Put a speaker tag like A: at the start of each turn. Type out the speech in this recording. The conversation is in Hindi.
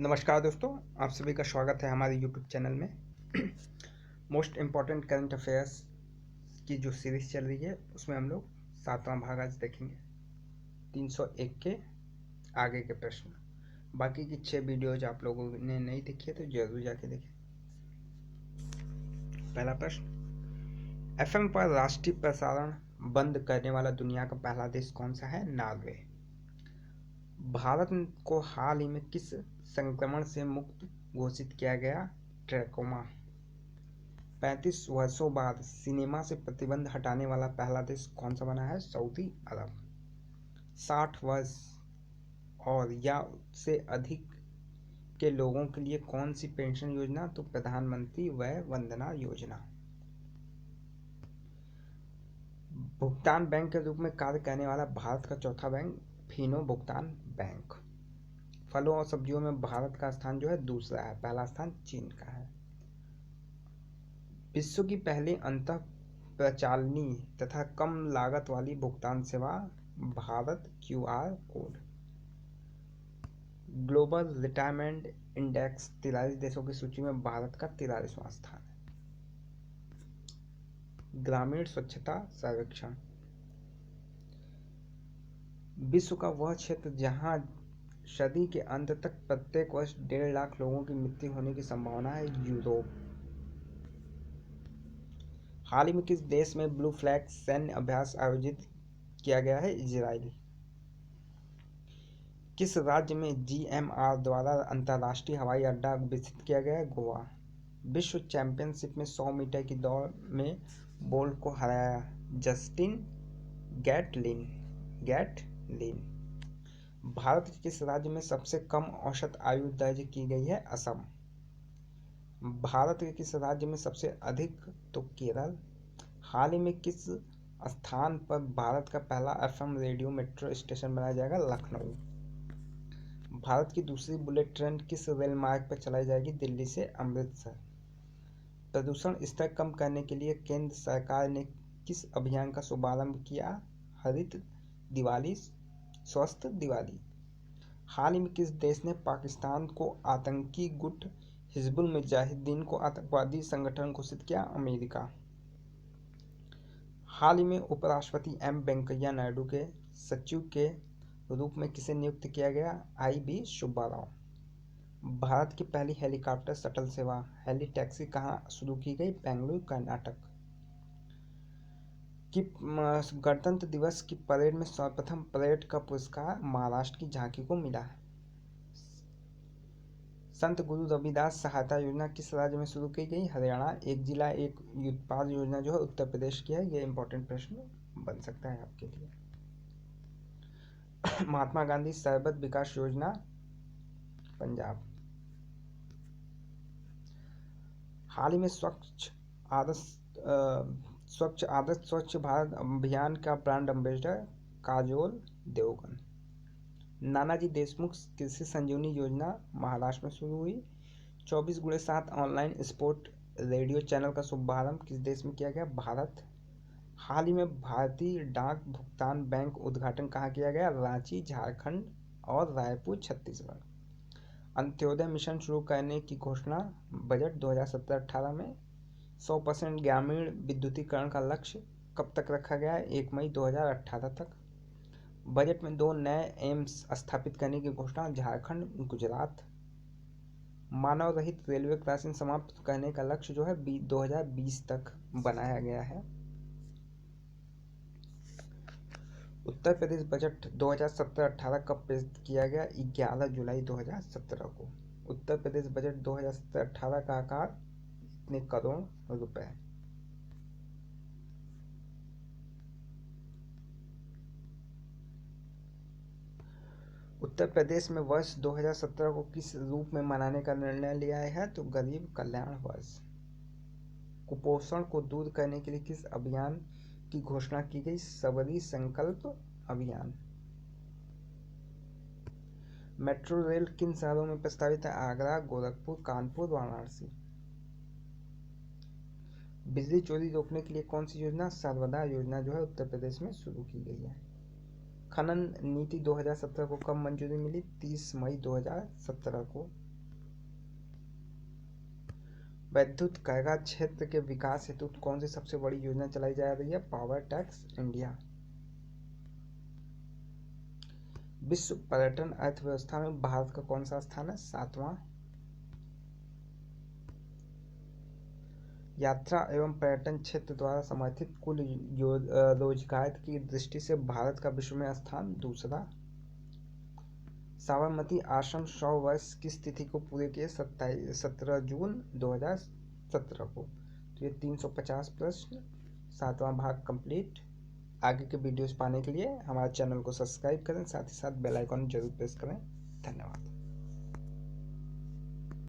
A: नमस्कार दोस्तों, आप सभी का स्वागत है हमारे यूट्यूब चैनल में। मोस्ट इम्पॉर्टेंट करंट अफेयर्स की जो सीरीज चल रही है उसमें हम लोग 7वां भाग आज देखेंगे। 301 के आगे के प्रश्न। बाकी की 6 वीडियोज आप लोगों ने नहीं देखी है तो जरूर जाके देखें। पहला प्रश्न, एफएम पर राष्ट्रीय प्रसारण बंद करने वाला दुनिया का पहला देश कौन सा है? नॉर्वे। भारत को हाल ही में किस संक्रमण से मुक्त घोषित किया गया? ट्रैकोमा। 35 वर्षों बाद सिनेमा से प्रतिबंध हटाने वाला पहला देश कौन सा बना है? सऊदी अरब। 60 वर्ष और या से अधिक के लोगों के लिए कौन सी पेंशन योजना? तो प्रधानमंत्री वय वंदना योजना। भुगतान बैंक के रूप में कार्य करने वाला भारत का चौथा बैंक फिनो भुगतान बैंक। फलों और सब्जियों में भारत का स्थान जो है दूसरा है, पहला स्थान चीन का है। विश्व की पहली अंतः प्रचालनी तथा कम लागत वाली भुगतान सेवा Bharat QR code. Global retirement index 43 देशों की सूची में भारत का 43वां स्थान है। ग्रामीण स्वच्छता सर्वेक्षण। विश्व का वह क्षेत्र जहां सदी के अंत तक प्रत्येक वर्ष 1.5 लाख लोगों की मृत्यु होने की संभावना है? यूरोप। हाल ही में किस देश में ब्लू फ्लैग सैन्य अभ्यास आयोजित किया गया है? इजराइल। किस राज्य में जीएमआर द्वारा अंतर्राष्ट्रीय हवाई अड्डा विकसित किया गया है? गोवा। विश्व चैंपियनशिप में 100 मीटर की दौड़ में बोल्ट को हराया जस्टिन गैटलिन। भारत के किस राज्य में सबसे कम औसत आयु दर्ज की गई है? असम। भारत के किस राज्य में सबसे अधिक? तो केरल। हाल ही में किस स्थान पर भारत का पहला एफएम रेडियो मेट्रो स्टेशन बनाया जाएगा? लखनऊ। भारत की दूसरी बुलेट ट्रेन किस रेल मार्ग पर चलाई जाएगी? दिल्ली से अमृतसर। प्रदूषण स्तर कम करने के लिए केंद्र सरकार ने किस अभियान का शुभारंभ किया? हरित दिवाली, स्वस्थ दिवाली। हाल ही में किस देश ने पाकिस्तान को आतंकी गुट हिजबुल मुजाहिदीन को आतंकवादी संगठन घोषित किया? अमेरिका। हाल ही में उपराष्ट्रपति एम वेंकैया नायडू के सचिव के रूप में किसे नियुक्त किया गया? आई.बी. सुब्बाराव। भारत की पहली हेलीकॉप्टर शटल सेवा हेली टैक्सी कहाँ शुरू की गई? बेंगलुरु, कर्नाटक। कि गणतंत्र दिवस की परेड में सर्वप्रथम परेड का पुरस्कार महाराष्ट्र की झांकी को मिला है। संत गुरु रविदास सहायता योजना किस राज्य में शुरू की गई? हरियाणा। एक जिला एक उत्पाद योजना जो है उत्तर प्रदेश की है। ये इंपॉर्टेंट प्रश्न बन सकता है आपके लिए। महात्मा गांधी शहरी विकास योजना पंजाब। हाल ही में स्वच्छ भारत अभियान का ब्रांड एम्बेसडर काजोल देवगन। नानाजी देशमुख कृषि संजीवनी योजना महाराष्ट्र में शुरू हुई। 24x7 online sport radio channel का शुभारंभ किस देश में किया गया? भारत। हाल ही में भारतीय डाक भुगतान बैंक उद्घाटन कहाँ किया गया? रांची, झारखंड और रायपुर, छत्तीसगढ़। अंत्योदय मिशन शुरू करने की घोषणा बजट 2017-18 में। 100% ग्रामीण विद्युतीकरण का लक्ष्य कब तक रखा गया है? 1 मई 2018 तक। बजट में 2 नए एम्स स्थापित करने की घोषणा झारखंड, गुजरात। मानव रहित रेलवे क्रॉसिंग समाप्त करने का लक्ष्य जो है 2020 तक बनाया गया है। उत्तर प्रदेश बजट 2017-18 कब पेश किया गया? 11 जुलाई 2017 को। उत्तर प्रदेश बजट 2017-18 का आकार इतने करोड़ रुपए। उत्तर प्रदेश में वर्ष 2017 को किस रूप में मनाने का निर्णय लिया है? तो गरीब कल्याण वर्ष। कुपोषण को दूर करने के लिए किस अभियान की घोषणा की गई? सबरी संकल्प अभियान। मेट्रो रेल किन शहरों में प्रस्तावित है? आगरा, गोरखपुर, कानपुर, वाराणसी। बिजली चोरी रोकने के लिए कौन सी योजना? सर्वदा योजना जो है उत्तर प्रदेश में शुरू की गई है। खनन नीति 2017 को कब मंजूरी मिली? 30 मई 2017 को। विद्युत कयरा क्षेत्र के विकास हेतु कौन सी सबसे बड़ी योजना चलाई जा रही है? Power tax India. विश्व पर्यटन अर्थव्यवस्था में भारत का कौन सा स्थान है? 7वां। यात्रा एवं पर्यटन क्षेत्र द्वारा समर्थित कुल रोजगार की दृष्टि से भारत का विश्व में स्थान 2रा। साबरमती आश्रम 100 वर्ष की तिथि को पूरे किए 17 जून 2017 को। तो ये 350 प्रश्न 7वां भाग कंप्लीट। आगे के वीडियोस पाने के लिए हमारे चैनल को सब्सक्राइब करें, साथ ही साथ बेल आइकन जरूर प्रेस करें। धन्यवाद।